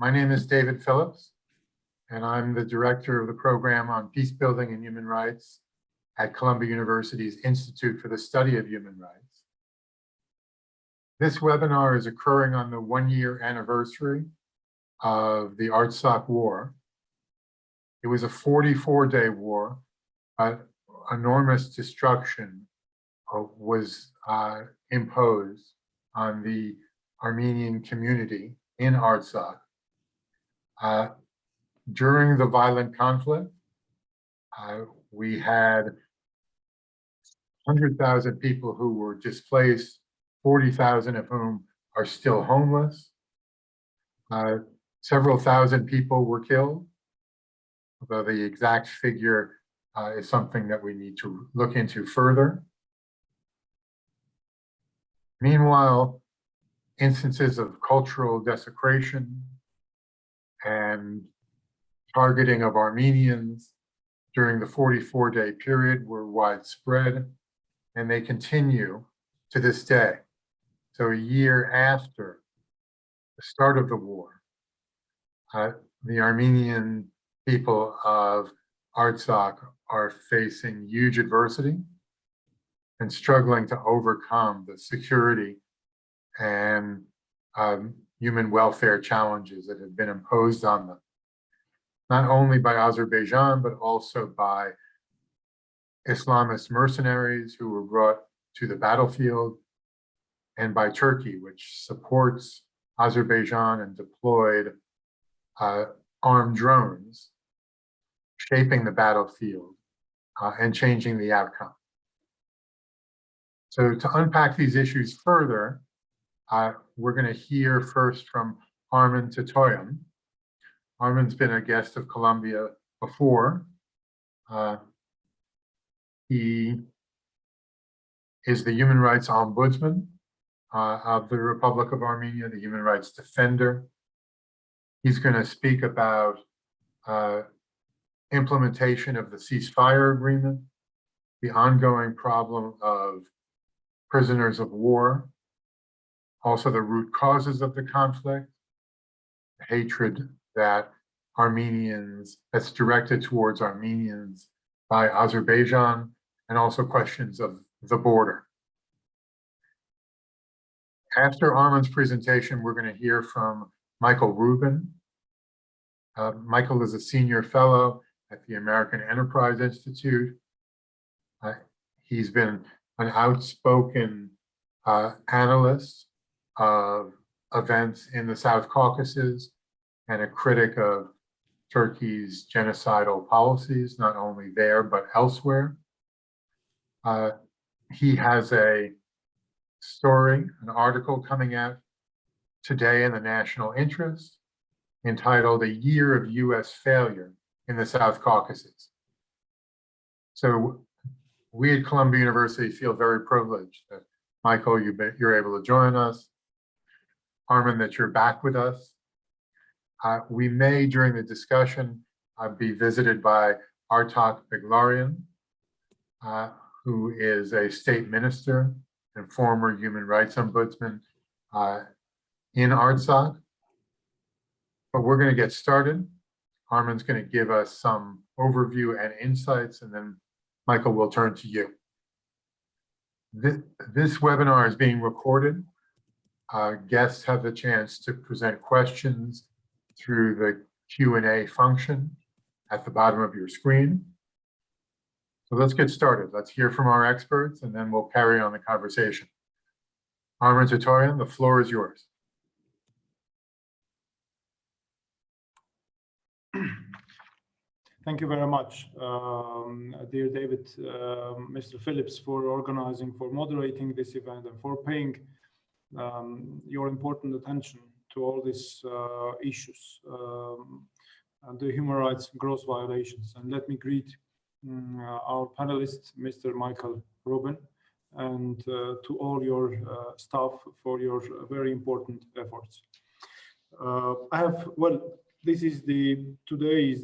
My name is David Phillips, and I'm the director of the program on peace building and human rights at Columbia University's Institute for the Study of Human Rights. This webinar is occurring on the one-year anniversary of the Artsakh War. It was a 44-day war, but enormous destruction was imposed on the Armenian community in Artsakh. During the violent conflict, we had 100,000 people who were displaced, 40,000 of whom are still homeless. Several thousand people were killed, although the exact figure is something that we need to look into further. Meanwhile, instances of cultural desecration and targeting of Armenians during the 44-day period were widespread, and they continue to this day. So a year after the start of the war, the Armenian people of Artsakh are facing huge adversity and struggling to overcome the security and human welfare challenges that have been imposed on them, not only by Azerbaijan, but also by Islamist mercenaries who were brought to the battlefield, and by Turkey, which supports Azerbaijan and deployed armed drones, shaping the battlefield and changing the outcome. So to unpack these issues further, we're going to hear first from Armen Tatoyan. Armen's been a guest of Columbia before. He is the Human Rights Ombudsman of the Republic of Armenia, the Human Rights Defender. He's going to speak about implementation of the ceasefire agreement, the ongoing problem of prisoners of war, also the root causes of the conflict, the hatred that's directed towards Armenians by Azerbaijan, and also questions of the border. After Armen's presentation, we're going to hear from Michael Rubin. Michael is a senior fellow at the American Enterprise Institute. He's been an outspoken analyst of events in the South Caucasus and a critic of Turkey's genocidal policies, not only there, but elsewhere. He has a story, an article coming out today in the National Interest entitled "A Year of US Failure in the South Caucasus." So we at Columbia University feel very privileged that, Michael, you're able to join us. Armen, that you're back with us. We may, during the discussion, be visited by Artak Beglarian, who is a state minister and former human rights ombudsman in Artsakh. But we're going to get started. Armen's going to give us some overview and insights, and then Michael will turn to you. This webinar is being recorded. Guests have the chance to present questions through the Q&A function at the bottom of your screen. So let's get started. Let's hear from our experts, and then we'll carry on the conversation. Armen Tatoyan, the floor is yours. Thank you very much, dear David, Mr. Phillips, for organizing, for moderating this event, and for paying your important attention to all these issues and the human rights gross violations. And let me greet our panelist, Mr. Michael Rubin, and to all your staff for your very important efforts. Today is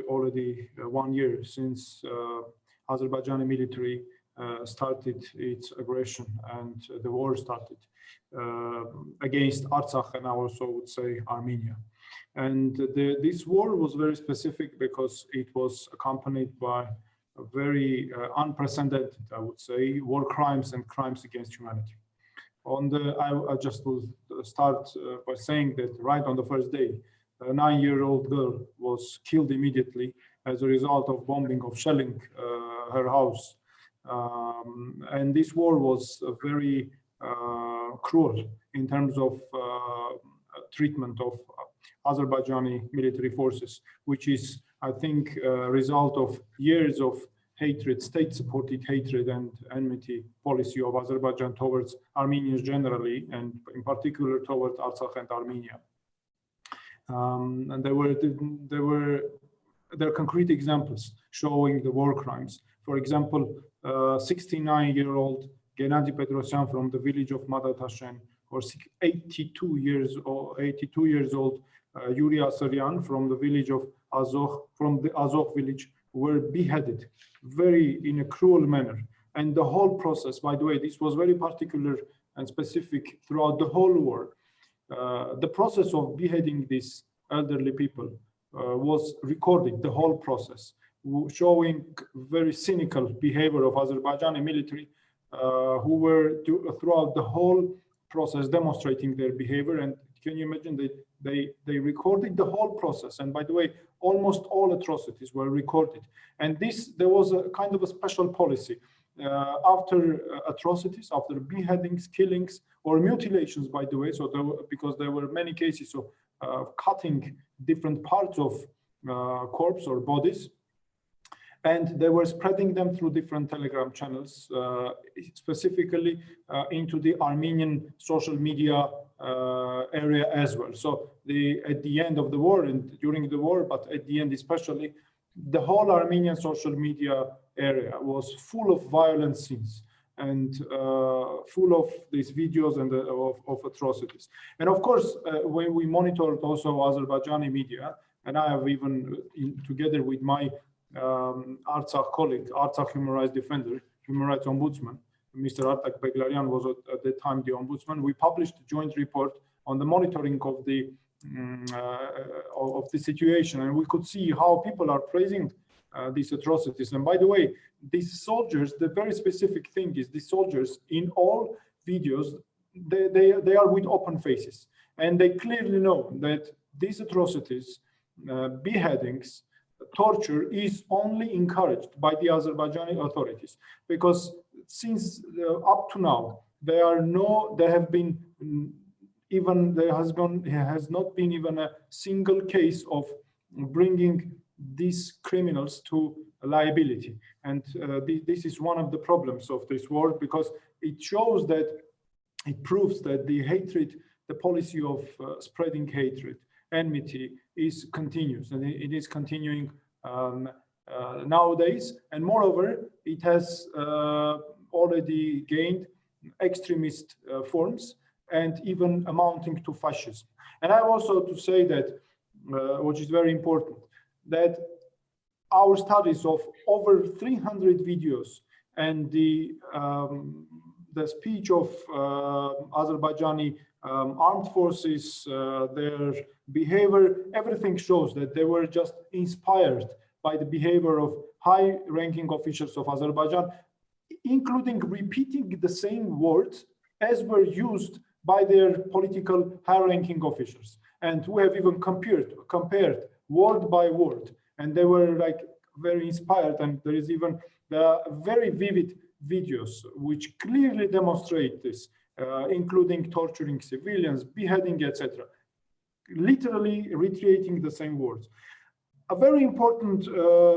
already 1 year since Azerbaijani military started its aggression, and the war started against Artsakh, and I also would say Armenia. And this war was very specific because it was accompanied by a very unprecedented, I would say, war crimes and crimes against humanity. I just will start by saying that right on the first day, a 9-year-old girl was killed immediately as a result of bombing, of shelling her house. And this war was very cruel in terms of treatment of Azerbaijani military forces, which is, I think, a result of years of hatred, state-supported hatred and enmity policy of Azerbaijan towards Armenians generally, and in particular towards Artsakh and Armenia. And there are concrete examples showing the war crimes. For example, 69-year-old Gennady Petrosyan from the village of Madatashen, or 82 years old Yuri Asaryan from the village of Azov, from the Azov village, were beheaded in a cruel manner. And the whole process, by the way, this was very particular and specific throughout the whole war. The process of beheading these elderly people was recorded, the whole process, showing very cynical behavior of Azerbaijani military, who were throughout the whole process demonstrating their behavior. And can you imagine that they recorded the whole process? And by the way, almost all atrocities were recorded. And there was a kind of a special policy after atrocities, after beheadings, killings, or mutilations, by the way. So because there were many cases of cutting different parts of corpse or bodies, and they were spreading them through different Telegram channels, specifically into the Armenian social media area as well. So at the end of the war and during the war, but at the end especially, the whole Armenian social media area was full of violent scenes and full of these videos and of atrocities. And of course, when we monitored also Azerbaijani media, and I have even, together with my Artsakh colleague, Artsakh human rights defender, human rights ombudsman, Mr. Artak Beglarian was at the time the ombudsman. We published a joint report on the monitoring of the situation, and we could see how people are praising these atrocities. And by the way, these soldiers, the very specific thing is these soldiers in all videos, they are with open faces, and they clearly know that these atrocities, beheadings, torture is only encouraged by the Azerbaijani authorities, because since up to now there has not been even a single case of bringing these criminals to liability. And this is one of the problems of this war, because it proves that the hatred, the policy of spreading hatred, enmity is continuous, and it is continuing nowadays. And moreover, it has already gained extremist forms and even amounting to fascism. And I have also to say that, which is very important, that our studies of over 300 videos and the speech of Azerbaijani armed forces, their behavior, everything shows that they were just inspired by the behavior of high-ranking officials of Azerbaijan, including repeating the same words as were used by their political high-ranking officials. And we have even compared word by word, and they were like very inspired. And there is even the very vivid videos which clearly demonstrate this, including torturing civilians, beheading, etc., literally recreating the same words. A very important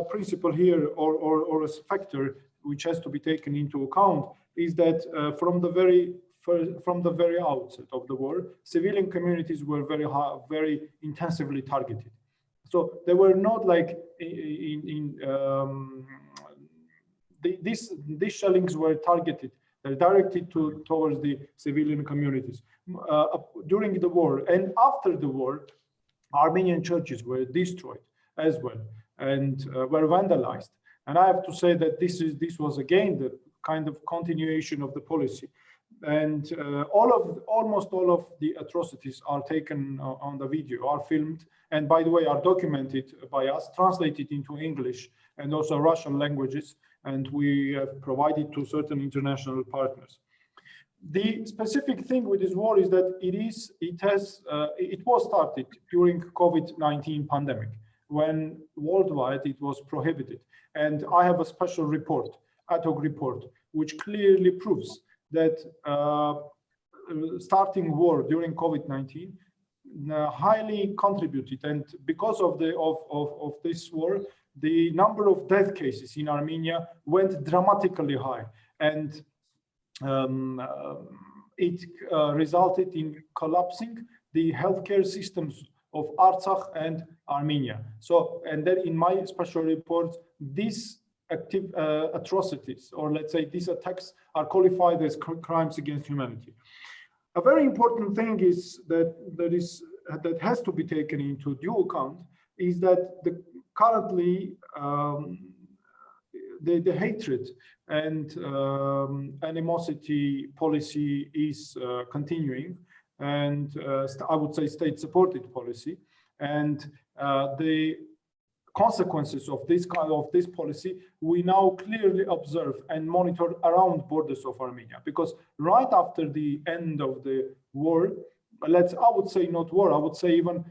principle here, or a factor which has to be taken into account, is that from the very outset of the war, civilian communities were very intensively targeted. So they were not like these shellings were targeted. They're directed towards the civilian communities. During the war and after the war, Armenian churches were destroyed as well and were vandalized. And I have to say that this was again the kind of continuation of the policy. And almost all of the atrocities are taken on the video, are filmed, and by the way, are documented by us, translated into English and also Russian languages, and we have provided to certain international partners. The specific thing with this war is that it was started during COVID-19 pandemic, when worldwide it was prohibited. And I have a special report, ad hoc report, which clearly proves that starting war during COVID-19 highly contributed, and because of this war, the number of death cases in Armenia went dramatically high, and it resulted in collapsing the healthcare systems of Artsakh and Armenia. So, and then in my special report, these atrocities, or let's say these attacks, are qualified as crimes against humanity. A very important thing is that has to be taken into due account is that currently the hatred and animosity policy is continuing, and I would say state-supported policy, and the consequences of this policy we now clearly observe and monitor around borders of Armenia, because right after the end of the war, I would say not war, I would say even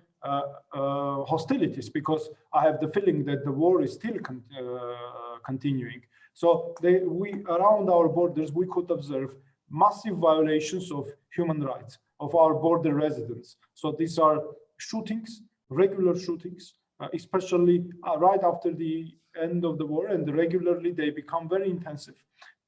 hostilities, because I have the feeling that the war is still continuing. So around our borders, we could observe massive violations of human rights of our border residents. So these are shootings, regular shootings, especially right after the end of the war, and regularly they become very intensive.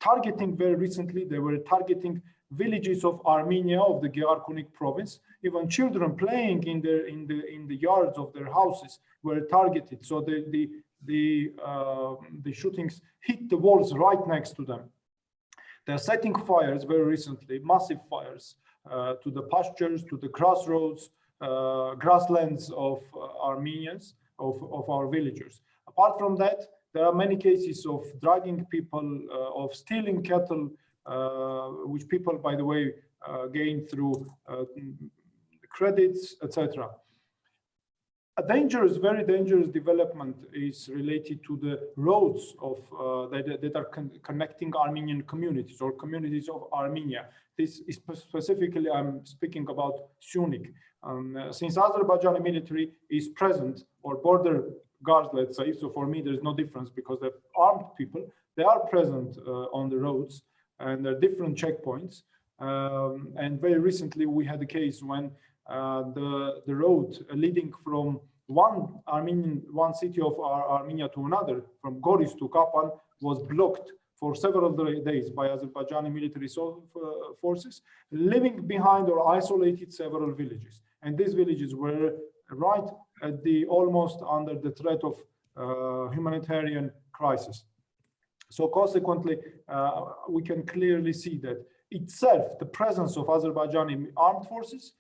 Targeting, very recently, they were targeting villages of Armenia, of the Georgikunik province. Even children playing in the yards of their houses were targeted. So the shootings hit the walls right next to them. They're setting fires very recently, massive fires, to the pastures, to the grassroads, grasslands of Armenians, of our villagers. Apart from that, there are many cases of dragging people, of stealing cattle, which people, by the way, gain through credits, etc. A dangerous, very dangerous development is related to the roads of that are connecting Armenian communities or communities of Armenia. This is specifically, I'm speaking about Syunik. Since Azerbaijani military is present, or border guards, let's say, so for me there's no difference because they're armed people, they are present on the roads, and there are different checkpoints. And very recently we had a case when the road leading from one city of Armenia to another, from Goris to Kapan, was blocked for several days by Azerbaijani military forces, leaving behind or isolated several villages. And these villages were right at almost under the threat of humanitarian crisis. So consequently, we can clearly see that itself, the presence of Azerbaijani armed forces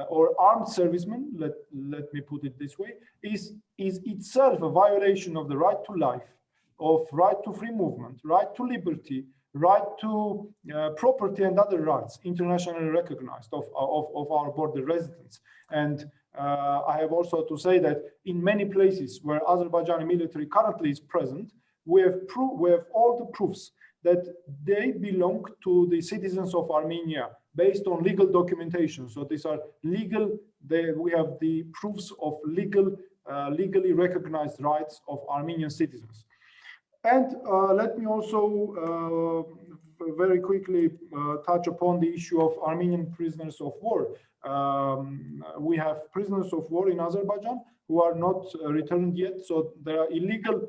or armed servicemen, let me put it this way, is itself a violation of the right to life, of right to free movement, right to liberty, right to property and other rights internationally recognized of our border residents. And I have also to say that in many places where Azerbaijani military currently is present, we have all the proofs that they belong to the citizens of Armenia based on legal documentation. So these are legal, we have the proofs of legally recognized rights of Armenian citizens. And let me also very quickly touch upon the issue of Armenian prisoners of war. We have prisoners of war in Azerbaijan who are not returned yet. So there are illegal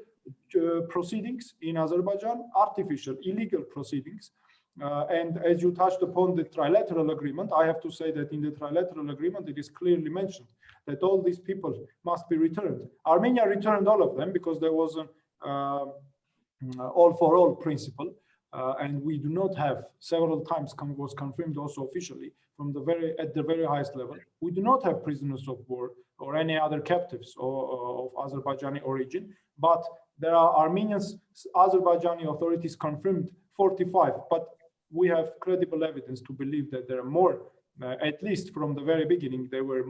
proceedings in Azerbaijan, artificial, illegal proceedings. And as you touched upon the Trilateral Agreement, I have to say that in the Trilateral Agreement, it is clearly mentioned that all these people must be returned. Armenia returned all of them because there was an all-for-all principle. And we do not have, several times was confirmed also officially from at the very highest level, we do not have prisoners of war or any other captives of Azerbaijani origin, but there are Armenians, Azerbaijani authorities confirmed 45, but we have credible evidence to believe that there are more, at least from the very beginning, there were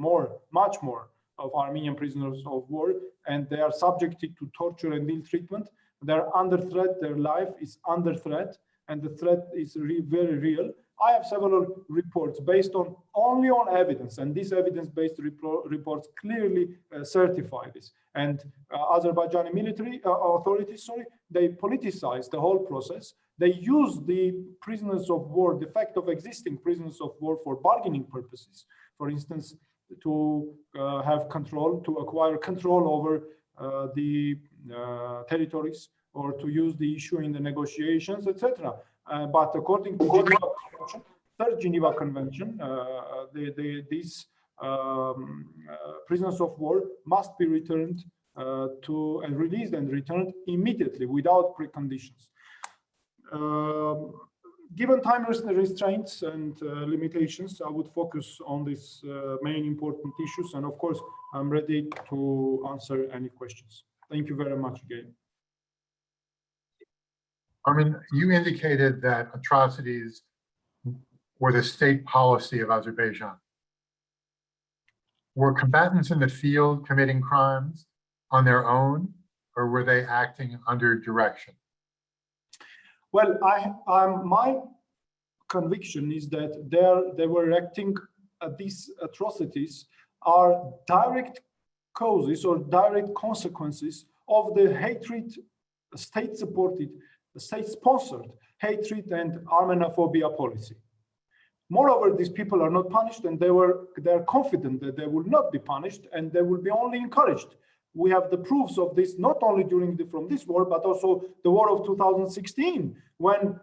much more of Armenian prisoners of war, and they are subjected to torture and ill treatment. They're under threat, their life is under threat, and the threat is very real. I have several reports based only on evidence, and these evidence-based reports clearly certify this. And Azerbaijani military authorities, they politicize the whole process. They use the prisoners of war, the fact of existing prisoners of war, for bargaining purposes. For instance, to have control, to acquire control over the territories, or to use the issue in the negotiations, etc. But according to Geneva Convention, Third Geneva Convention, these prisoners of war must be returned and released and returned immediately without preconditions. Given time restraints and limitations, I would focus on these main important issues, and of course, I'm ready to answer any questions. Thank you very much again. Armin, you indicated that atrocities were the state policy of Azerbaijan. Were combatants in the field committing crimes on their own, or were they acting under direction? Well, my conviction is that they were acting, these atrocities are direct causes or direct consequences of the hatred, state-supported, state-sponsored hatred and Armenophobia policy. Moreover, these people are not punished, and they are confident that they will not be punished, and they will be only encouraged. We have the proofs of this not only from this war, but also the war of 2016, when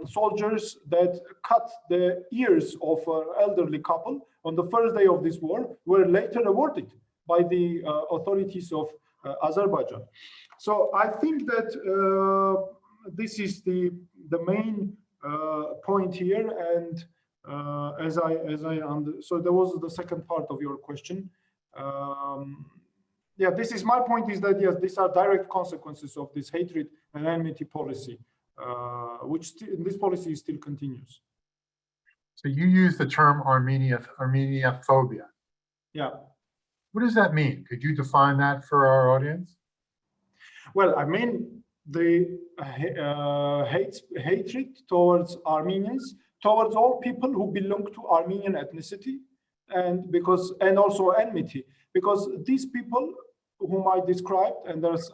soldiers that cut the ears of an elderly couple on the first day of this war were later awarded by the authorities of Azerbaijan. So I think that this is the main point here, and so there was the second part of your question. Yeah, this is my point, is that yes, these are direct consequences of this hatred and enmity policy, which this policy still continues. So you use the term Armeniaphobia. Yeah. What does that mean? Could you define that for our audience? Well, I mean the hatred towards Armenians, towards all people who belong to Armenian ethnicity, and also enmity, because these people whom I described, and there's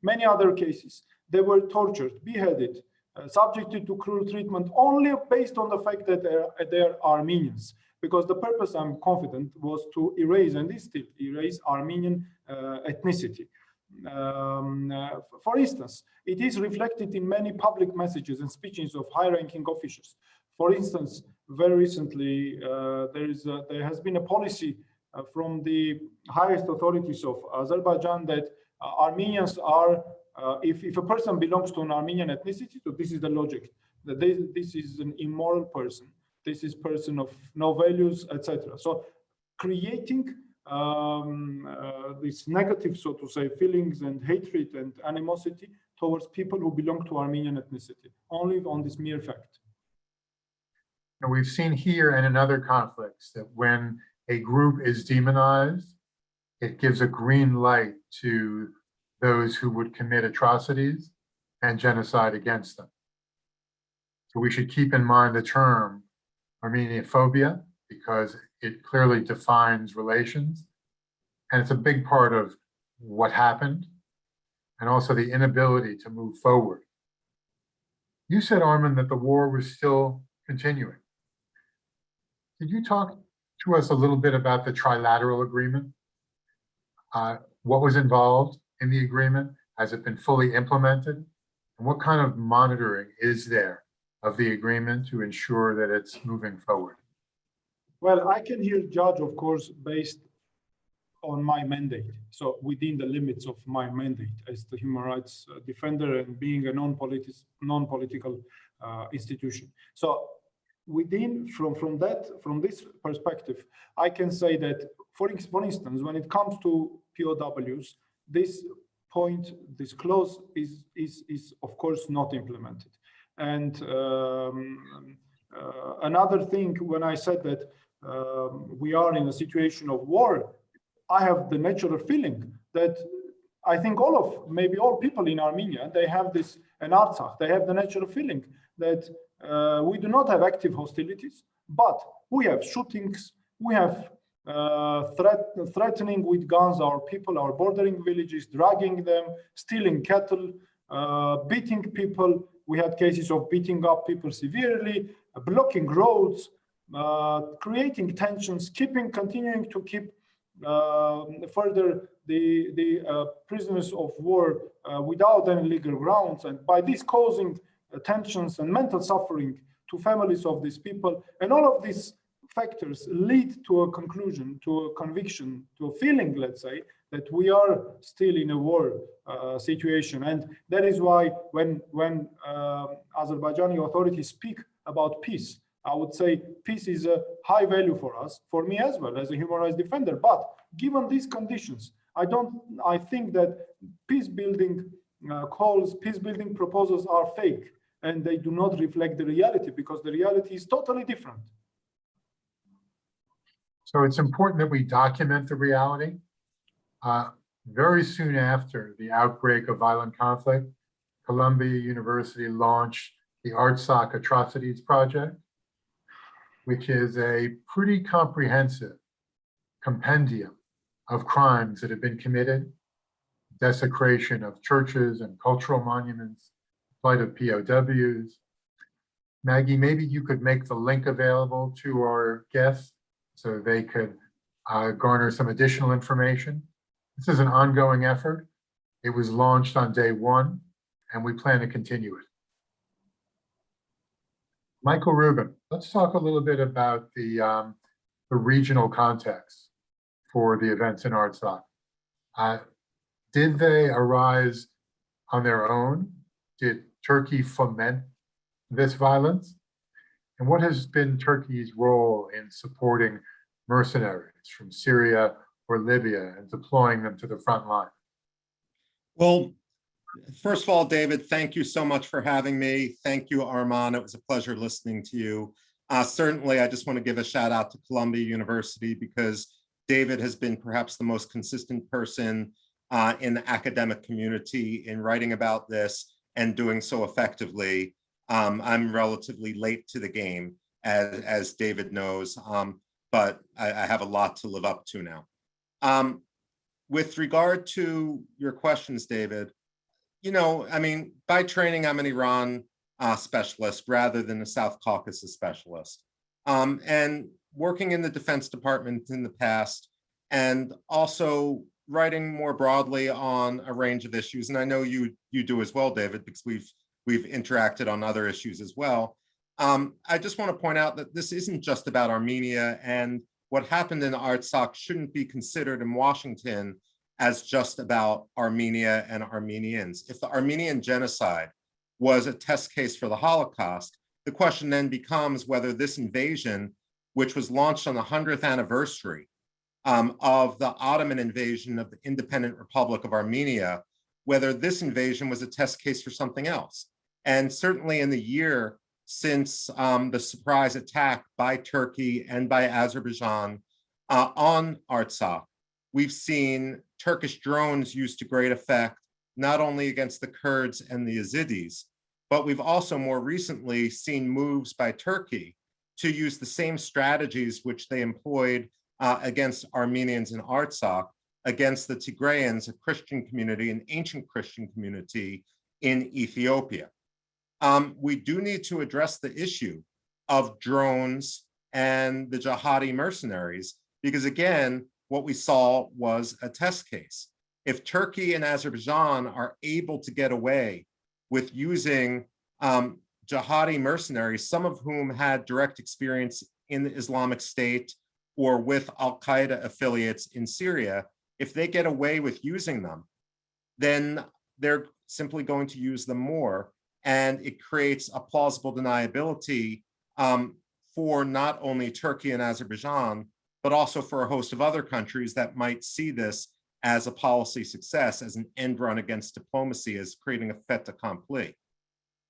many other cases, they were tortured, beheaded, subjected to cruel treatment only based on the fact that they're Armenians. Because the purpose, I'm confident, was to erase, and is still erase, Armenian ethnicity. For instance, it is reflected in many public messages and speeches of high-ranking officials. For instance, very recently, there has been a policy from the highest authorities of Azerbaijan that Armenians are, if a person belongs to an Armenian ethnicity, so this is the logic, that this is an immoral person, this is person of no values, etc. So creating this negative, so to say, feelings and hatred and animosity towards people who belong to Armenian ethnicity, only on this mere fact. And we've seen here and in other conflicts that when a group is demonized, it gives a green light to those who would commit atrocities and genocide against them. So we should keep in mind the term Armeniaphobia, because it clearly defines relations, and it's a big part of what happened, and also the inability to move forward. You said, Armin, that the war was still continuing. Could you talk to us a little bit about the Trilateral Agreement? What was involved in the agreement? Has it been fully implemented? And what kind of monitoring is there of the agreement to ensure that it's moving forward? Well, I can here judge, of course, based on my mandate. So within the limits of my mandate as the human rights defender and being a non-political institution. So from this perspective, I can say that, for instance, when it comes to POWs, this clause is of course not implemented. And another thing, when I said that we are in a situation of war, I have the natural feeling that I think maybe all people in Armenia, they have this, and Artsakh, they have the natural feeling that we do not have active hostilities, but we have shootings, we have threatening with guns our people, our bordering villages, dragging them, stealing cattle, beating people. We had cases of beating up people severely, blocking roads, creating tensions, continuing to keep further the prisoners of war without any legal grounds, and by this causing tensions and mental suffering to families of these people. And all of these factors lead to a conclusion, to a conviction, to a feeling, let's say, that we are still in a war situation. And that is why when Azerbaijani authorities speak about peace, I would say peace is a high value for us, for me as well as a human rights defender. But given these conditions, I think that peace building calls, peace building proposals are fake, and they do not reflect the reality, because the reality is totally different. So it's important that we document the reality. Very soon after the outbreak of violent conflict, Columbia University launched the Artsakh Atrocities Project, which is a pretty comprehensive compendium of crimes that have been committed: desecration of churches and cultural monuments, plight of POWs. Maggie, maybe you could make the link available to our guests so they could garner some additional information. This is an ongoing effort. It was launched on day one, and we plan to continue it. Michael Rubin, let's talk a little bit about the regional context for the events in Artsakh. Did they arise on their own? Did Turkey foment this violence? And what has been Turkey's role in supporting mercenaries from Syria or Libya and deploying them to the front line? Well, first of all, David, thank you so much for having me. Thank you, Arman. It was a pleasure listening to you. Certainly, I just want to give a shout out to Columbia University, because David has been perhaps the most consistent person in the academic community in writing about this and doing so effectively. I'm relatively late to the game, as David knows, but I have a lot to live up to now. With regard to your questions, David, you know, I mean, by training, I'm an Iran specialist rather than a South Caucasus specialist. And working in the Defense Department in the past, and also writing more broadly on a range of issues. And I know you do as well, David, because we've interacted on other issues as well. I just want to point out that this isn't just about Armenia, and what happened in Artsakh shouldn't be considered in Washington as just about Armenia and Armenians. If the Armenian genocide was a test case for the Holocaust, the question then becomes whether this invasion, which was launched on the 100th anniversary of the Ottoman invasion of the independent Republic of Armenia, whether this invasion was a test case for something else. And certainly in the year since the surprise attack by Turkey and by Azerbaijan on Artsakh, we've seen Turkish drones used to great effect, not only against the Kurds and the Yazidis, but we've also more recently seen moves by Turkey to use the same strategies which they employed against Armenians in Artsakh, against the Tigrayans, a Christian community, an ancient Christian community in Ethiopia. We do need to address the issue of drones and the jihadi mercenaries, because again, what we saw was a test case. If Turkey and Azerbaijan are able to get away with using jihadi mercenaries, some of whom had direct experience in the Islamic State or with Al-Qaeda affiliates in Syria, if they get away with using them, then they're simply going to use them more. And it creates a plausible deniability for not only Turkey and Azerbaijan, but also for a host of other countries that might see this as a policy success, as an end run against diplomacy, as creating a fait accompli.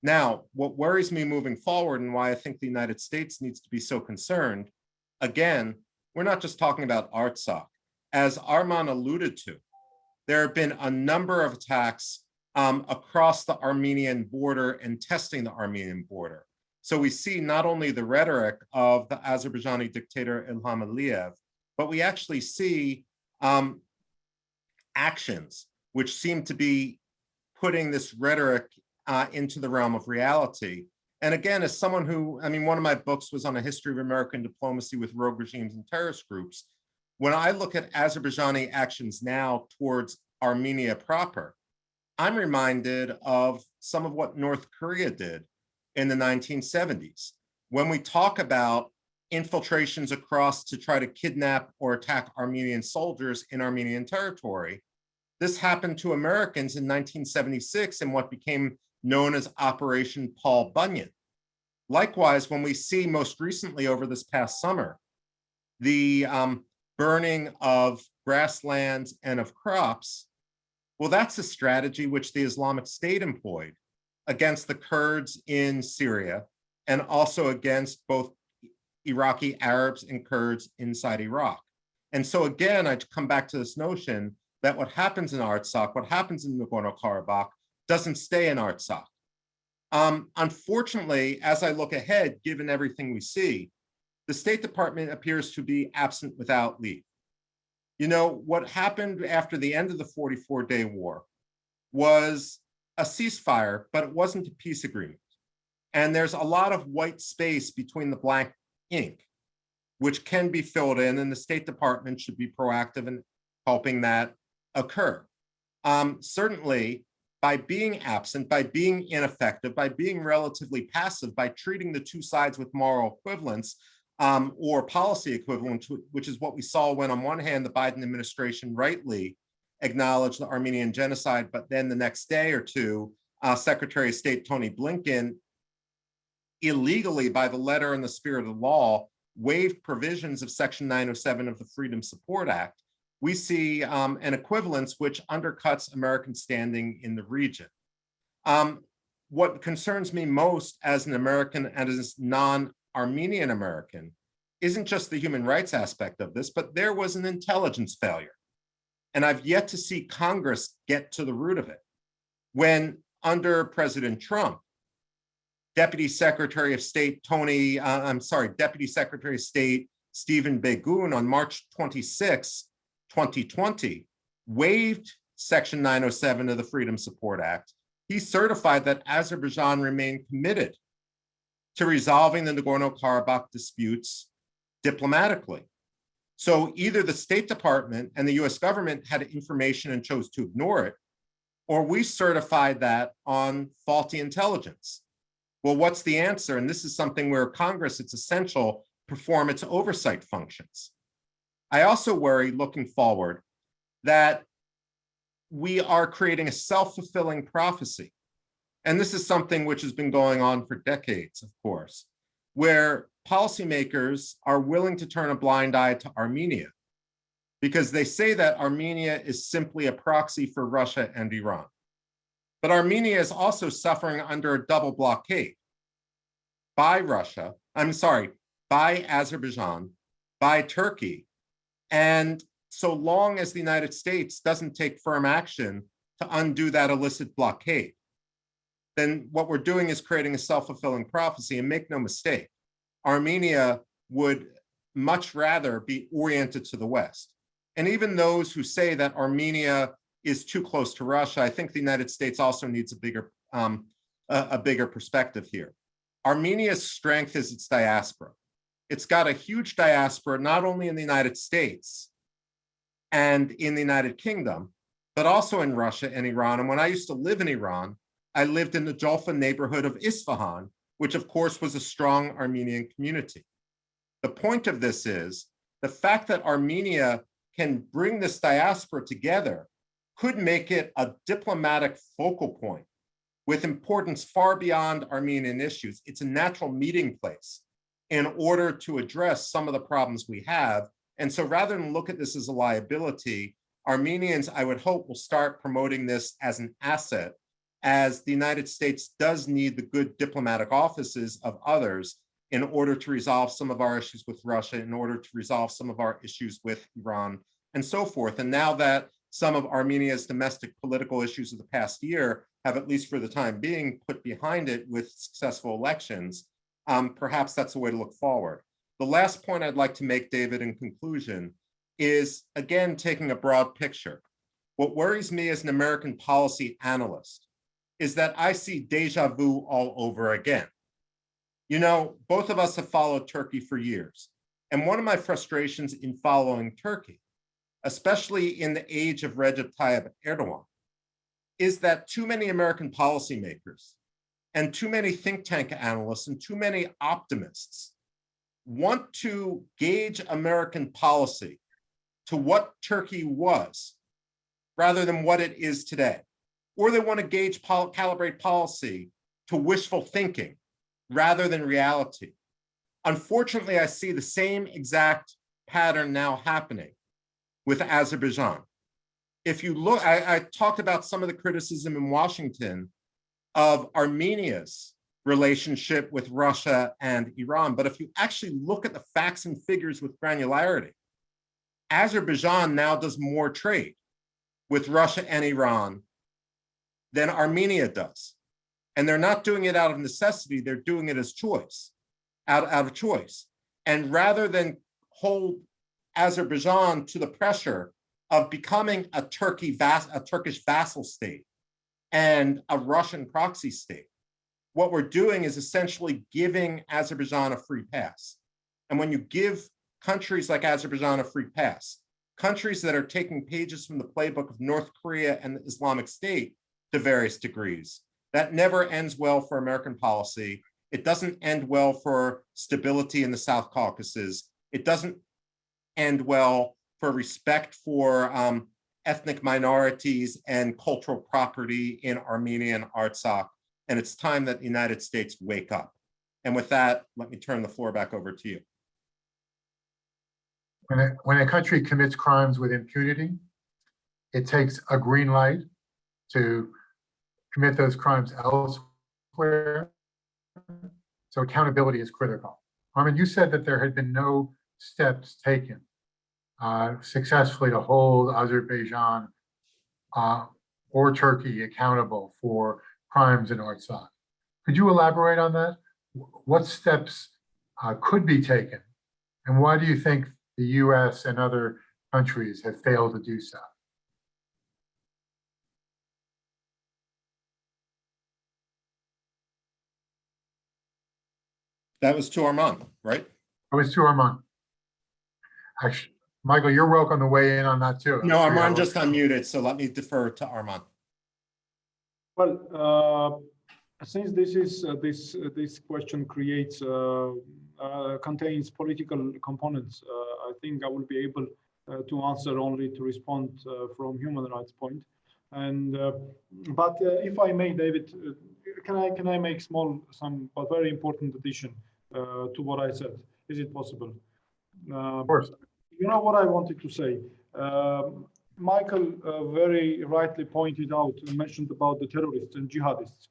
Now, what worries me moving forward and why I think the United States needs to be so concerned, again, we're not just talking about Artsakh. As Arman alluded to, there have been a number of attacks across the Armenian border and testing the Armenian border. So we see not only the rhetoric of the Azerbaijani dictator Ilham Aliyev, but we actually see actions which seem to be putting this rhetoric into the realm of reality. And again, as someone who, I mean, one of my books was on a history of American diplomacy with rogue regimes and terrorist groups. When I look at Azerbaijani actions now towards Armenia proper, I'm reminded of some of what North Korea did in the 1970s. When we talk about infiltrations across to try to kidnap or attack Armenian soldiers in Armenian territory, this happened to Americans in 1976 in what became known as Operation Paul Bunyan. Likewise, when we see most recently over this past summer, the burning of grasslands and of crops, well, that's a strategy which the Islamic State employed against the Kurds in Syria and also against both Iraqi Arabs and Kurds inside Iraq. And so again, I come back to this notion that what happens in Artsakh, what happens in Nagorno-Karabakh doesn't stay in Artsakh. Unfortunately, as I look ahead, given everything we see, the State Department appears to be absent without leave. You know, what happened after the end of the 44-day war was a ceasefire, but it wasn't a peace agreement. And there's a lot of white space between the blank ink, which can be filled in, and the State Department should be proactive in helping that occur. Certainly, by being absent, by being ineffective, by being relatively passive, by treating the two sides with moral equivalence or policy equivalence, which is what we saw when on one hand, the Biden administration rightly acknowledged the Armenian genocide, but then the next day or two, Secretary of State Tony Blinken illegally, by the letter and the spirit of the law, waived provisions of Section 907 of the Freedom Support Act. We see an equivalence which undercuts American standing in the region. What concerns me most as an American and as a non-Armenian American isn't just the human rights aspect of this, but there was an intelligence failure. And I've yet to see Congress get to the root of it. When under President Trump, Deputy Secretary of State Deputy Secretary of State Stephen Begun on March 26, 2020, waived Section 907 of the Freedom Support Act. He certified that Azerbaijan remained committed to resolving the Nagorno-Karabakh disputes diplomatically. So either the State Department and the US government had information and chose to ignore it, or we certified that on faulty intelligence. Well, what's the answer? And this is something where Congress, it's essential, perform its oversight functions. I also worry looking forward that we are creating a self-fulfilling prophecy. And this is something which has been going on for decades, of course, where policymakers are willing to turn a blind eye to Armenia because they say that Armenia is simply a proxy for Russia and Iran. But Armenia is also suffering under a double blockade by by Azerbaijan, by Turkey. And so long as the United States doesn't take firm action to undo that illicit blockade, then what we're doing is creating a self-fulfilling prophecy. And make no mistake, Armenia would much rather be oriented to the West. And even those who say that Armenia is too close to Russia, I think the United States also needs a bigger perspective here. Armenia's strength is its diaspora. It's got a huge diaspora, not only in the United States and in the United Kingdom, but also in Russia and Iran. And when I used to live in Iran, I lived in the Jolfa neighborhood of Isfahan, which of course was a strong Armenian community. The point of this is the fact that Armenia can bring this diaspora together could make it a diplomatic focal point with importance far beyond Armenian issues. It's a natural meeting place in order to address some of the problems we have. And so rather than look at this as a liability, Armenians, I would hope, will start promoting this as an asset as the United States does need the good diplomatic offices of others in order to resolve some of our issues with Russia, in order to resolve some of our issues with Iran, and so forth. And now that some of Armenia's domestic political issues of the past year have, at least for the time being, put behind it with successful elections, perhaps that's a way to look forward. The last point I'd like to make, David, in conclusion, is, again, taking a broad picture. What worries me as an American policy analyst is that I see deja vu all over again. You know, both of us have followed Turkey for years. And one of my frustrations in following Turkey, especially in the age of Recep Tayyip Erdogan, is that too many American policymakers and too many think tank analysts and too many optimists want to gauge American policy to what Turkey was rather than what it is today. Or they want to calibrate policy to wishful thinking rather than reality. Unfortunately, I see the same exact pattern now happening with Azerbaijan. If you look, I talked about some of the criticism in Washington of Armenia's relationship with Russia and Iran. But if you actually look at the facts and figures with granularity, Azerbaijan now does more trade with Russia and Iran than Armenia does. And they're not doing it out of necessity, they're doing it as choice, out of choice. And rather than hold Azerbaijan to the pressure of becoming a Turkish vassal state and a Russian proxy state, what we're doing is essentially giving Azerbaijan a free pass. And when you give countries like Azerbaijan a free pass, countries that are taking pages from the playbook of North Korea and the Islamic State to various degrees, that never ends well for American policy. It doesn't end well for stability in the South Caucasus. It doesn't end well for respect for ethnic minorities and cultural property in Armenia and Artsakh. And it's time that the United States wake up. And with that, let me turn the floor back over to you. When a country commits crimes with impunity, it takes a green light to commit those crimes elsewhere. So accountability is critical. Armin, you said that there had been no steps taken successfully to hold Azerbaijan or Turkey accountable for crimes in Artsakh. Could you elaborate on that? What steps could be taken? And why do you think the US and other countries have failed to do so? That was to Armand, right? It was to Armand. Actually, Michael, you're welcome to weigh in on that too. No, Armand just unmuted, so let me defer to Armand. Well, since this is this question creates contains political components, I think I will be able to answer only to respond from human rights point. And but if I may, David, can I make some but very important addition to what I said? Is it possible? Of course. You know what I wanted to say. Michael very rightly pointed out and mentioned about the terrorists and jihadists.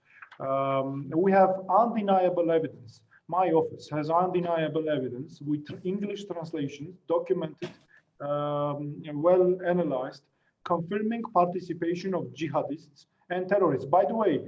We have undeniable evidence. My office has undeniable evidence with English translations, documented, well analyzed, confirming participation of jihadists and terrorists. By the way,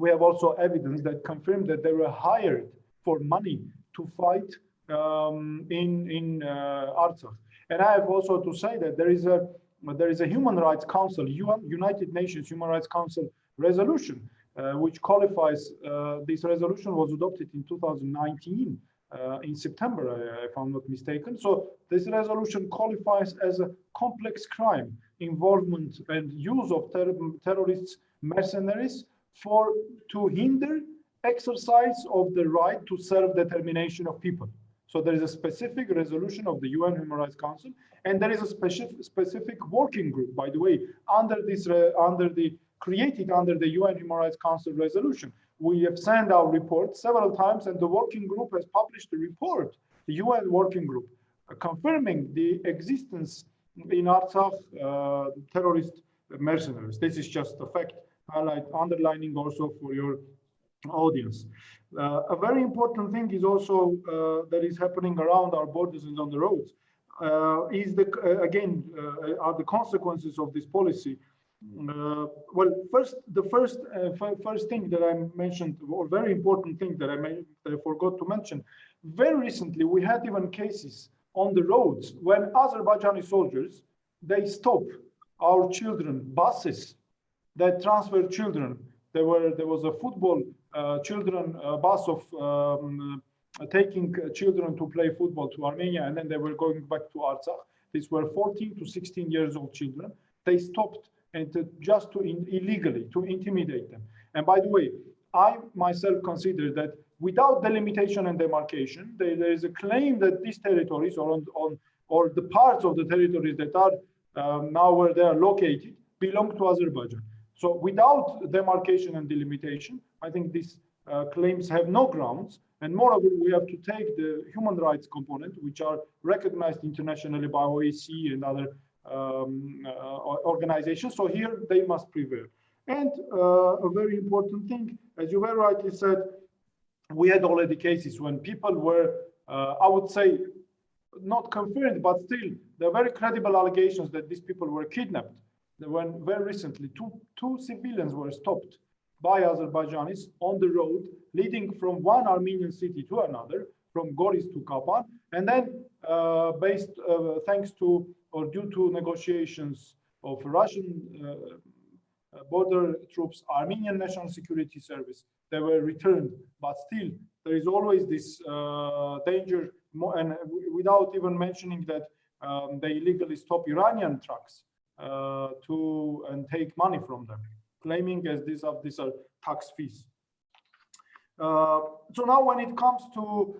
we have also evidence that confirmed that they were hired for money to fight in Artsakh. And I have also to say that there is a Human Rights Council, United Nations Human Rights Council resolution, which qualifies. This resolution was adopted in 2019 in September, if I'm not mistaken. So this resolution qualifies as a complex crime, involvement and use of terrorists, mercenaries to hinder exercise of the right to self-determination of people. So there is a specific resolution of the UN Human Rights Council, and there is a specific working group, by the way, created under the UN Human Rights Council resolution. We have sent our report several times, and the working group has published a report, the UN working group, confirming the existence in Artsakh terrorist mercenaries. This is just a fact underlining also for your audience. A very important thing is also that is happening around our borders and on the roads is are the consequences of this policy. Well, the first thing that I mentioned, or very important thing that I forgot to mention, very recently we had even cases on the roads when Azerbaijani soldiers, they stop our children, buses that transfer children. There was a football children bus of taking children to play football to Armenia, and then they were going back to Artsakh. These were 14 to 16 years old children. They stopped and just to illegally to intimidate them. And by the way, I myself consider that without delimitation and demarcation, there is a claim that these territories or the parts of the territories that are now where they are located belong to Azerbaijan. So without demarcation and delimitation, I think these claims have no grounds. And moreover, we have to take the human rights component, which are recognized internationally by OSCE and other organizations. So here they must prevail. And a very important thing, as you very rightly said, we had already cases when people were, I would say, not confirmed, but still, there are very credible allegations that these people were kidnapped. When very recently, two civilians were stopped by Azerbaijanis on the road leading from one Armenian city to another, from Goris to Kapan, and then thanks to or due to negotiations of Russian border troops, Armenian National Security Service, they were returned. But still, there is always this danger, and without even mentioning that they illegally stop Iranian trucks and take money from them, claiming as these are tax fees. So now when it comes to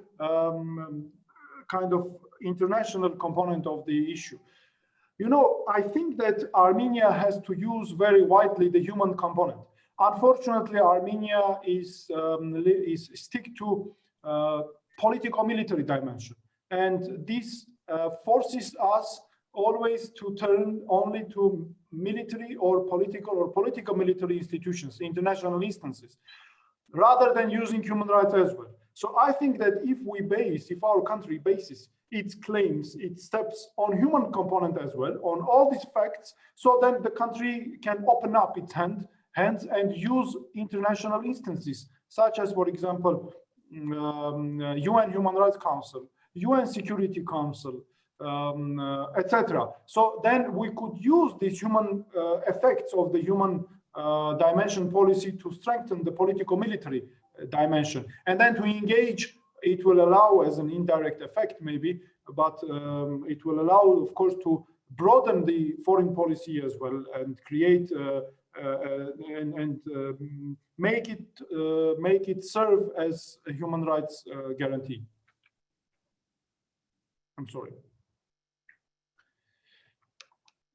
kind of international component of the issue, you know, I think that Armenia has to use very widely the human component. Unfortunately, Armenia is stick to politico-military dimension, and this forces us always to turn only to military or politico-military institutions, international instances, rather than using human rights as well. So I think that if our country bases its claims, its steps on human component as well, on all these facts, so then the country can open up its hands and use international instances, such as, for example, UN Human Rights Council, UN Security Council, etc. So then we could use these human effects of the human dimension policy to strengthen the politico-military dimension, and then to engage. It will allow, as an indirect effect maybe, but it will allow, of course, to broaden the foreign policy as well and create and make it serve as a human rights guarantee. I'm sorry.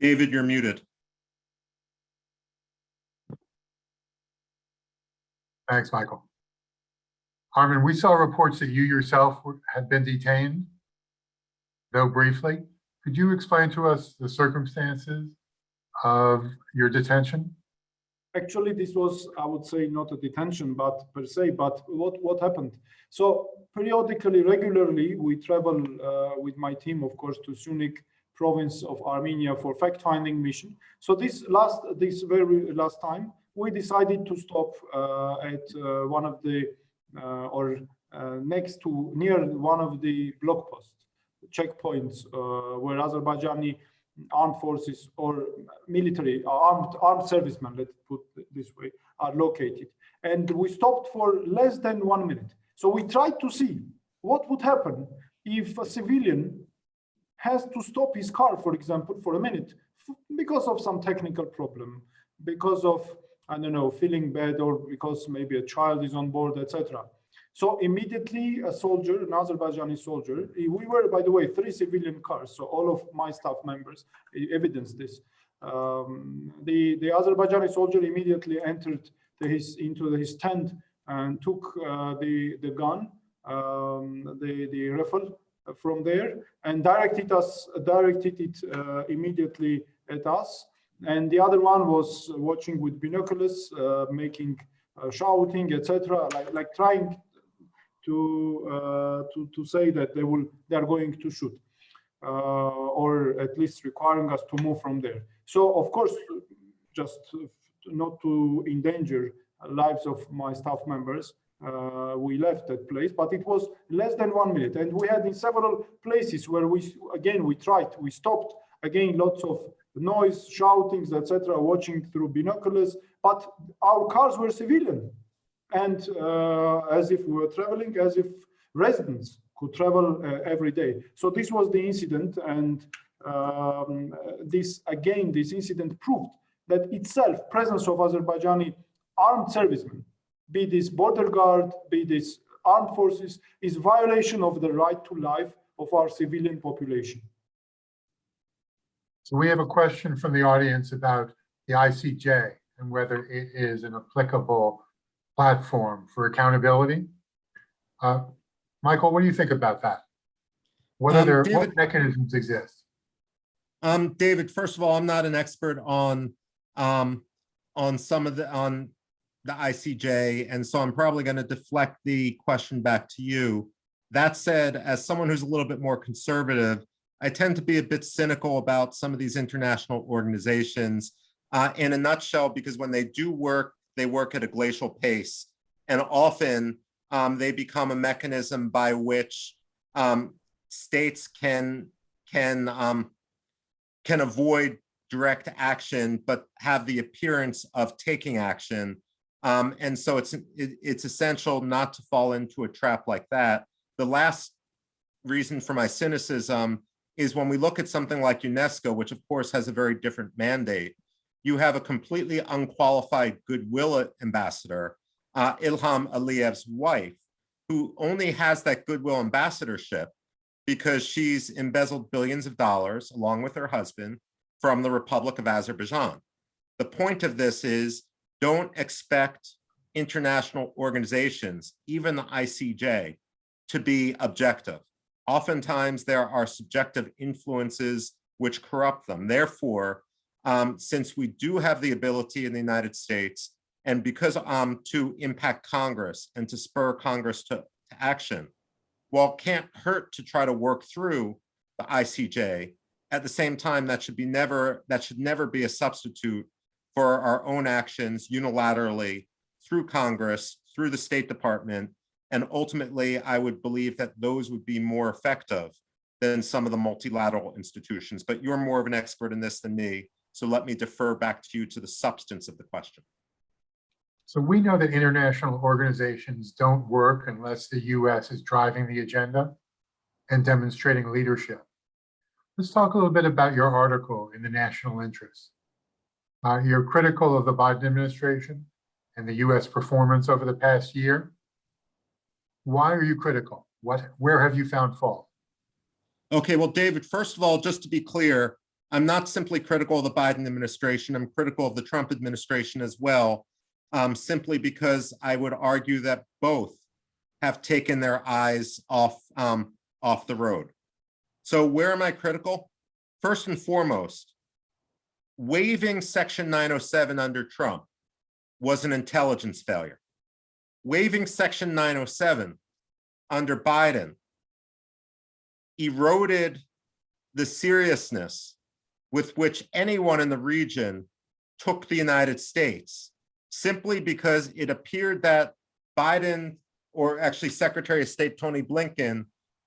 David, you're muted. Thanks, Michael. Armin, we saw reports that you yourself had been detained, though briefly. Could you explain to us the circumstances of your detention? Actually, this was, I would say, not a detention, but per se, but what happened? So periodically, regularly, we travel with my team, of course, to Sunik province of Armenia for fact-finding mission. So this very last time, we decided to stop at one of the near one of the block posts, checkpoints where Azerbaijani armed forces or military armed servicemen, let's put it this way, are located. And we stopped for less than 1 minute. So we tried to see what would happen if a civilian has to stop his car, for example, for a minute because of some technical problem, because of, I don't know, feeling bad, or because maybe a child is on board, etc. So immediately a soldier, an Azerbaijani soldier, we were, by the way, 3 civilian cars, so all of my staff members evidenced this. The Azerbaijani soldier immediately entered into his tent and took the gun, the rifle from there, and directed it immediately at us. and the other one was watching with binoculars, making shouting, etc., like trying to say that they are going to shoot, or at least requiring us to move from there. So of course, just not to endanger lives of my staff members, we left that place, but it was less than 1 minute, and we had in several places where we stopped again, lots of noise, shoutings, etc., watching through binoculars, but our cars were civilian, and as if we were traveling, as if residents could travel every day. So this was the incident, and this incident proved that itself, presence of Azerbaijani armed servicemen, be this border guard, be this armed forces, is violation of the right to life of our civilian population. So we have a question from the audience about the ICJ and whether it is an applicable platform for accountability. Michael, what do you think about that? What what mechanisms exist? David, first of all, I'm not an expert on the ICJ, and so I'm probably going to deflect the question back to you. That said, as someone who's a little bit more conservative, I tend to be a bit cynical about some of these international organizations in a nutshell, because when they do work, they work at a glacial pace, and often they become a mechanism by which states can avoid direct action, but have the appearance of taking action. And so it's essential not to fall into a trap like that. The last reason for my cynicism is when we look at something like UNESCO, which of course has a very different mandate, you have a completely unqualified goodwill ambassador, Ilham Aliyev's wife, who only has that goodwill ambassadorship because she's embezzled billions of dollars along with her husband from the Republic of Azerbaijan. The point of this is, don't expect international organizations, even the ICJ, to be objective. Oftentimes there are subjective influences which corrupt them. Therefore, since we do have the ability in the United States, and because to impact Congress and to spur Congress to action, while it can't hurt to try to work through the ICJ, at the same time, that should never be a substitute for our own actions unilaterally through Congress, through the State Department, and ultimately, I would believe that those would be more effective than some of the multilateral institutions. But you're more of an expert in this than me, so let me defer back to you to the substance of the question. So we know that international organizations don't work unless the US is driving the agenda and demonstrating leadership. Let's talk a little bit about your article in the National Interest. You're critical of the Biden administration and the US performance over the past year. Why are you critical? Where have you found fault? Okay, well, David, first of all, just to be clear, I'm not simply critical of the Biden administration, I'm critical of the Trump administration as well, simply because I would argue that both have taken their eyes off the road. So where am I critical? First and foremost, waiving Section 907 under Trump was an intelligence failure. Waiving Section 907 under Biden eroded the seriousness with which anyone in the region took the United States, simply because it appeared that Biden, or actually Secretary of State Tony Blinken,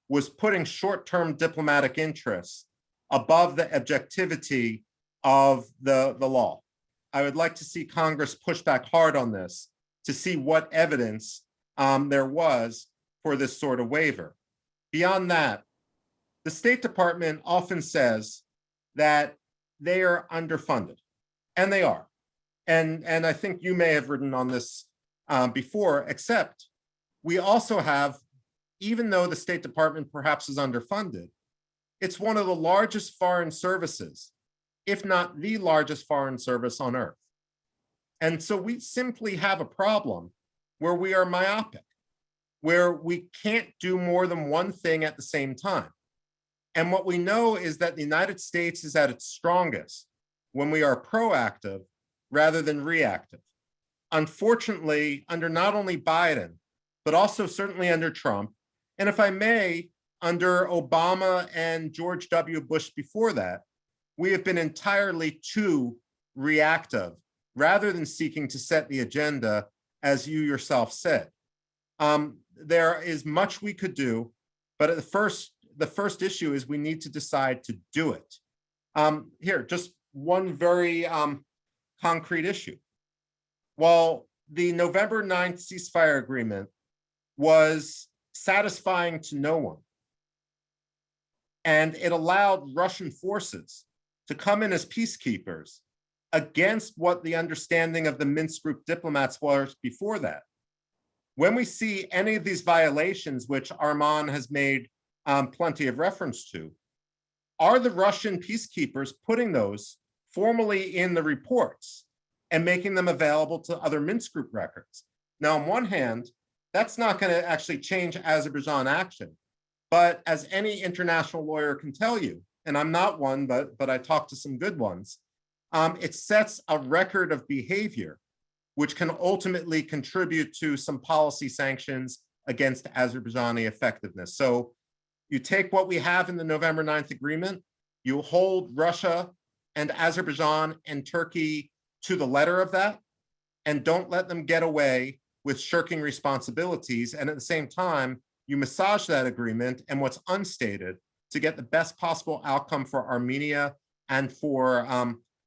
was putting short-term diplomatic interests above the objectivity of the law. I would like to see Congress push back hard on this to see what evidence there was for this sort of waiver. Beyond that, the State Department often says that they are underfunded, and they are. And I think you may have written on this before, except we also have, even though the State Department perhaps is underfunded, it's one of the largest foreign services, if not the largest foreign service on earth. And so we simply have a problem where we are myopic, where we can't do more than one thing at the same time. And what we know is that the United States is at its strongest when we are proactive rather than reactive. Unfortunately, under not only Biden, but also certainly under Trump, and if I may, under Obama and George W. Bush before that, we have been entirely too reactive rather than seeking to set the agenda, as you yourself said. There is much we could do, but the first issue is we need to decide to do it. Here, just one very concrete issue. While the November 9th ceasefire agreement was satisfying to no one, and it allowed Russian forces to come in as peacekeepers against what the understanding of the Minsk group diplomats was before that. When we see any of these violations, which Arman has made plenty of reference to, are the Russian peacekeepers putting those formally in the reports and making them available to other Minsk group records? Now, on one hand, that's not going to actually change Azerbaijan action. But as any international lawyer can tell you, and I'm not one, but I talk to some good ones, it sets a record of behavior which can ultimately contribute to some policy sanctions against Azerbaijani effectiveness. So you take what we have in the November 9th agreement, you hold Russia and Azerbaijan and Turkey to the letter of that, and don't let them get away with shirking responsibilities. And at the same time, you massage that agreement and what's unstated to get the best possible outcome for Armenia and for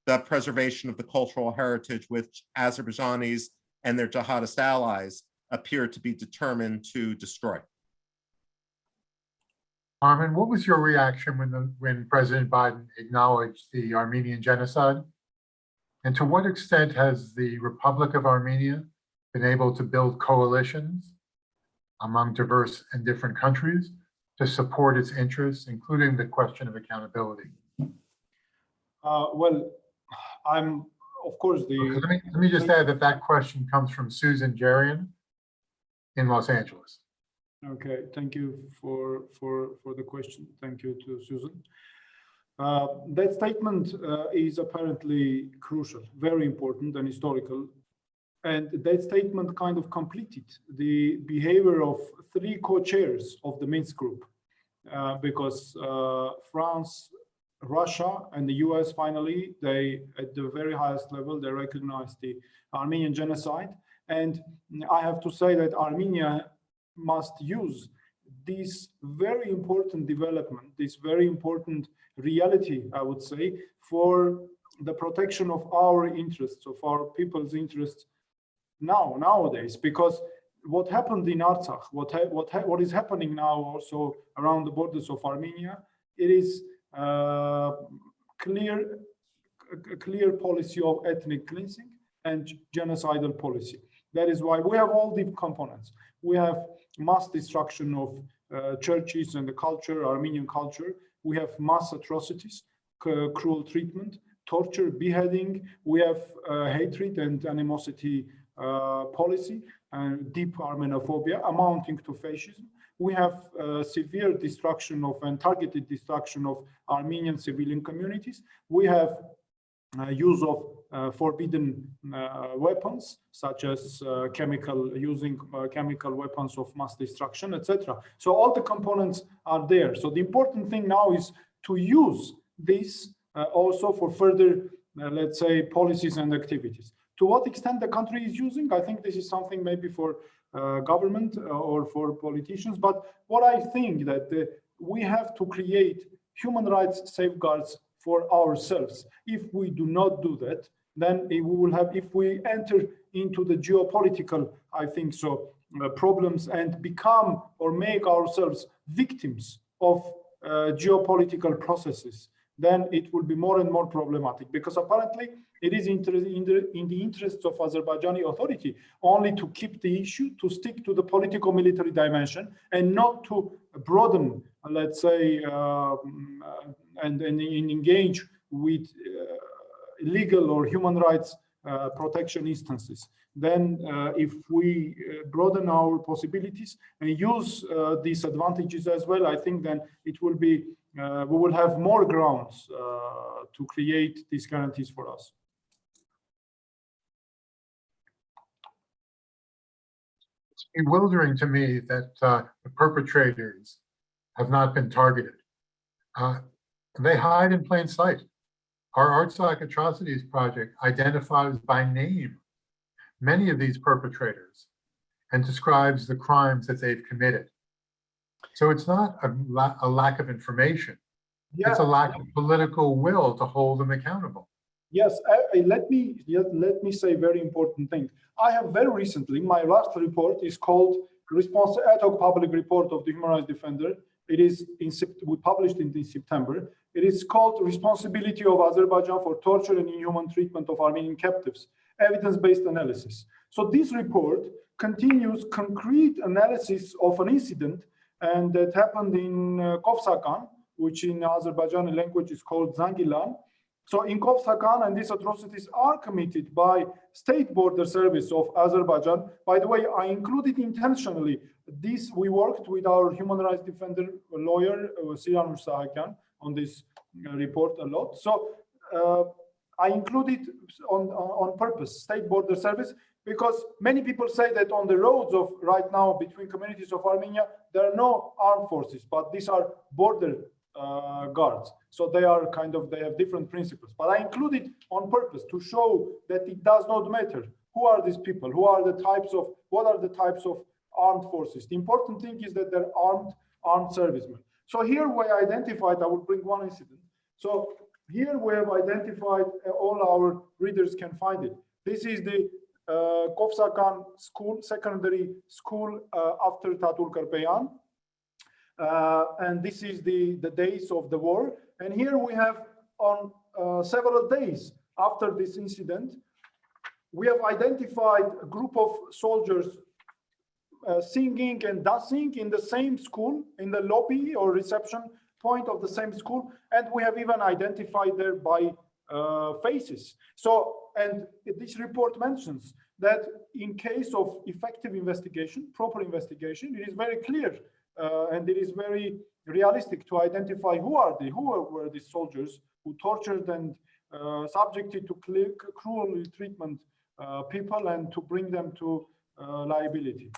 the preservation of the cultural heritage which Azerbaijanis and their jihadist allies appear to be determined to destroy. Armin, what was your reaction when President Biden acknowledged the Armenian genocide? And to what extent has the Republic of Armenia been able to build coalitions among diverse and different countries to support its interests, including the question of accountability? Well, I'm, of course, Let me just add that question comes from Susan Jerian in Los Angeles. Okay, thank you for the question. Thank you to Susan. That statement is apparently crucial, very important and historical. And that statement kind of completed the behavior of three co-chairs of the Minsk group, because France, Russia, and the US finally, they, at the very highest level, they recognized the Armenian genocide. And I have to say that Armenia must use this very important development, this very important reality, I would say, for the protection of our interests, of our people's interests nowadays, because what happened in Artsakh, what is happening now also around the borders of Armenia, it is a clear policy of ethnic cleansing and genocidal policy. That is why we have all the components. We have mass destruction of churches and the culture, Armenian culture. We have mass atrocities, cruel treatment, torture, beheading. We have hatred and animosity policy and deep Armenophobia amounting to fascism. We have severe destruction of and targeted destruction of Armenian civilian communities. We have use of forbidden weapons, such as using chemical weapons of mass destruction, etc. So all the components are there. So the important thing now is to use this also for further, let's say, policies and activities. To what extent the country is using, I think this is something maybe for government or for politicians. But what I think that we have to create human rights safeguards for ourselves. If we do not do that, then we will have, if we enter into the geopolitical, I think so, problems and become or make ourselves victims of geopolitical processes, then it will be more and more problematic, because apparently it is in the interests of Azerbaijani authority only to keep the issue, to stick to the political military dimension and not to broaden, let's say, and engage with legal or human rights protection instances. Then if we broaden our possibilities and use these advantages as well, I think then it will be we will have more grounds to create these guarantees for us. It's bewildering to me that the perpetrators have not been targeted. They hide in plain sight. Our Arts Like Atrocities project identifies by name many of these perpetrators and describes the crimes that they've committed. So it's not a lack of information. Yeah. It's a lack of political will to hold them accountable. Yes, let me say very important thing. I have very recently, my last report is called Response Ad Hoc Public Report of the Human Rights Defender. It is we published it in September. It is called Responsibility of Azerbaijan for Torture and Inhuman Treatment of Armenian Captives, Evidence-Based Analysis. So this report continues concrete analysis of an incident and that happened in Kovsakan, which in Azerbaijani language is called Zangilan. So in Kovsakan, and these atrocities are committed by State Border Service of Azerbaijan. By the way, I included intentionally this. We worked with our human rights defender lawyer, Siranur Sahakyan, on this report a lot. So I included on purpose State Border Service, because many people say that on the roads of right now between communities of Armenia, there are no armed forces, but these are border guards. So they are they have different principles. But I included on purpose to show that it does not matter who are these people, what are the types of armed forces. The important thing is that they're armed servicemen. So here we identified, I will bring one incident. So here we have identified, all our readers can find it. This is the Kovsakan school, secondary school after Tatul Karpeyan. And this is the days of the war. And here we have on several days after this incident, we have identified a group of soldiers singing and dancing in the same school, in the lobby or reception point of the same school. And we have even identified there by faces. So, and this report mentions that in case of effective investigation, proper investigation, it is very clear and it is very realistic to identify who were these soldiers who tortured and subjected to cruel treatment people and to bring them to liability.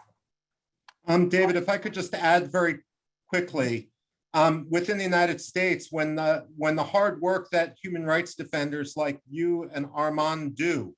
David, if I could just add very quickly, within the United States, when the hard work that human rights defenders like you and Arman do,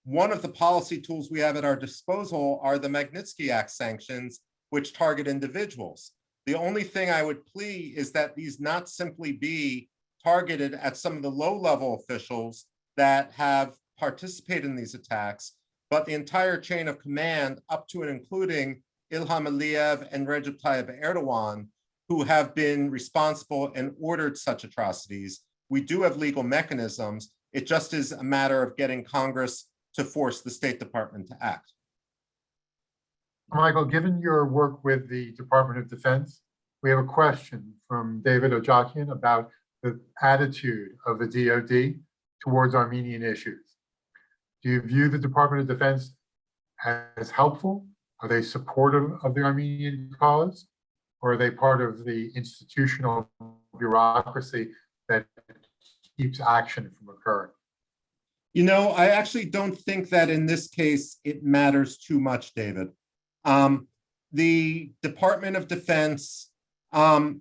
one of the policy tools we have at our disposal are the Magnitsky Act sanctions, which target individuals. The only thing I would plea is that these not simply be targeted at some of the low-level officials that have participated in these attacks, but the entire chain of command up to and including Ilham Aliyev and Recep Tayyip Erdogan, who have been responsible and ordered such atrocities. We do have legal mechanisms. It just is a matter of getting Congress to force the State Department to act. Michael, given your work with the Department of Defense, we have a question from David Ojakian about the attitude of the DoD towards Armenian issues. Do you view the Department of Defense as helpful? Are they supportive of the Armenian cause? Or are they part of the institutional bureaucracy that keeps action from occurring? You know, I actually don't think that in this case it matters too much, David. The Department of Defense on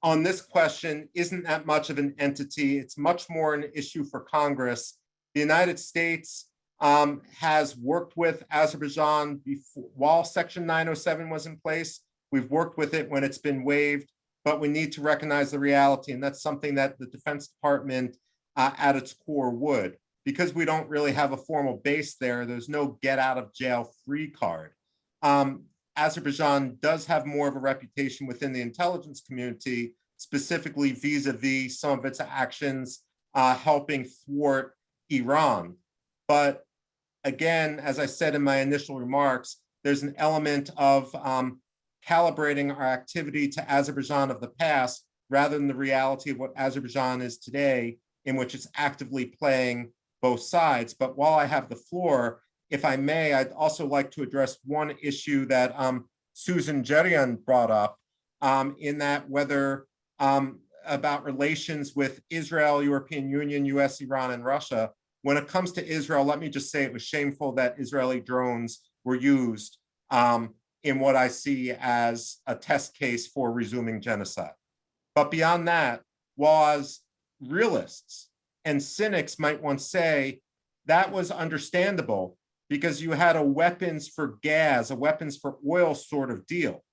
this question isn't that much of an entity. It's much more an issue for Congress. The United States has worked with Azerbaijan before, while Section 907 was in place. We've worked with it when it's been waived, but we need to recognize the reality, and that's something that the Defense Department at its core would. Because we don't really have a formal base there, there's no get out of jail free card. Azerbaijan does have more of a reputation within the intelligence community, specifically vis-a-vis some of its actions helping thwart Iran. But again, as I said in my initial remarks, there's an element of calibrating our activity to Azerbaijan of the past rather than the reality of what Azerbaijan is today, in which it's actively playing both sides. But while I have the floor, if I may, I'd also like to address one issue that Susan Jerian brought up, in that whether about relations with Israel, European Union, US, Iran, and Russia. When it comes to Israel, let me just say it was shameful that Israeli drones were used in what I see as a test case for resuming genocide. But beyond that, while as realists and cynics might once say, that was understandable because you had a weapons for gas, a weapons for oil sort of deal.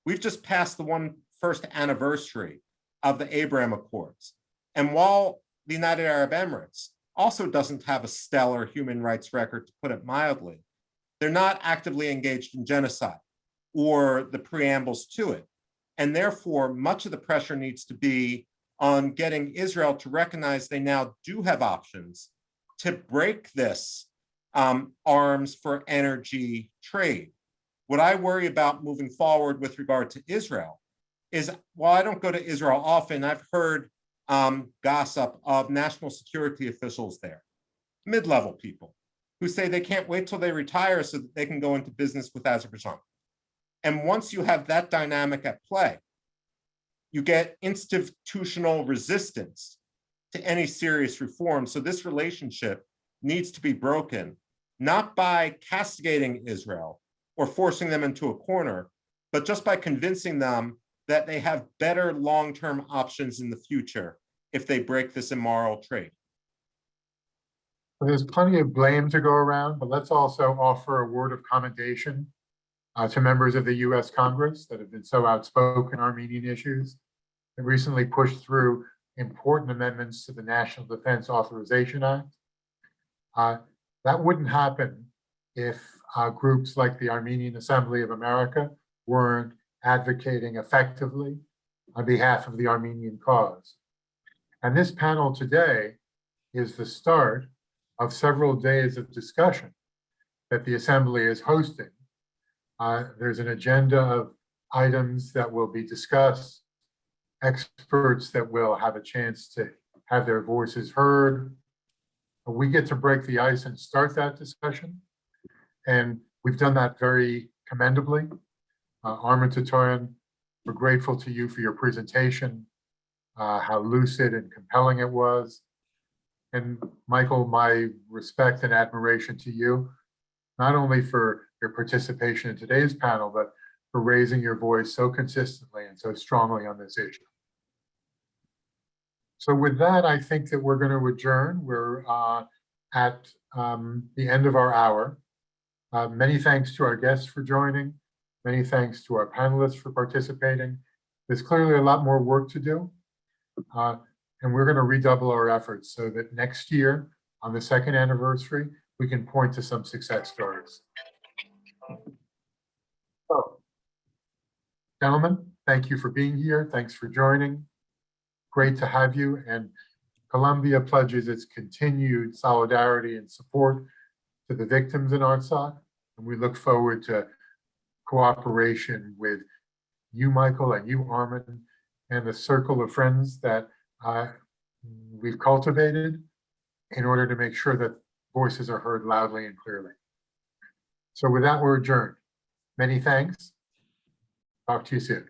We've just passed the first anniversary of the Abraham Accords. And while the United Arab Emirates also doesn't have a stellar human rights record, to put it mildly, they're not actively engaged in genocide or the preambles to it. And therefore, much of the pressure needs to be on getting Israel to recognize they now do have options to break this arms for energy trade. What I worry about moving forward with regard to Israel is, while I don't go to Israel often, I've heard gossip of national security officials there, mid-level people, who say they can't wait till they retire so that they can go into business with Azerbaijan. And once you have that dynamic at play, you get institutional resistance to any serious reform. So this relationship needs to be broken, not by castigating Israel or forcing them into a corner, but just by convincing them that they have better long-term options in the future if they break this immoral trade. Well, there's plenty of blame to go around, but let's also offer a word of commendation to members of the US Congress that have been so outspoken on Armenian issues and recently pushed through important amendments to the National Defense Authorization Act. That wouldn't happen if groups like the Armenian Assembly of America weren't advocating effectively on behalf of the Armenian cause. And this panel today is the start of several days of discussion that the Assembly is hosting. There's an agenda of items that will be discussed, experts that will have a chance to have their voices heard. We get to break the ice and start that discussion. And we've done that very commendably. Armin Tatoyan, we're grateful to you for your presentation, how lucid and compelling it was. And Michael, my respect and admiration to you, not only for your participation in today's panel, but for raising your voice so consistently and so strongly on this issue. So with that, I think that we're going to adjourn. We're at the end of our hour. Many thanks to our guests for joining. Many thanks to our panelists for participating. There's clearly a lot more work to do. And we're going to redouble our efforts so that next year, on the second anniversary, we can point to some success stories. So, gentlemen, thank you for being here. Thanks for joining. Great to have you. And Columbia pledges its continued solidarity and support to the victims in Artsakh. And we look forward to cooperation with you, Michael, and you, Armin, and the circle of friends that we've cultivated in order to make sure that voices are heard loudly and clearly. So with that, we're adjourned. Many thanks. Talk to you soon.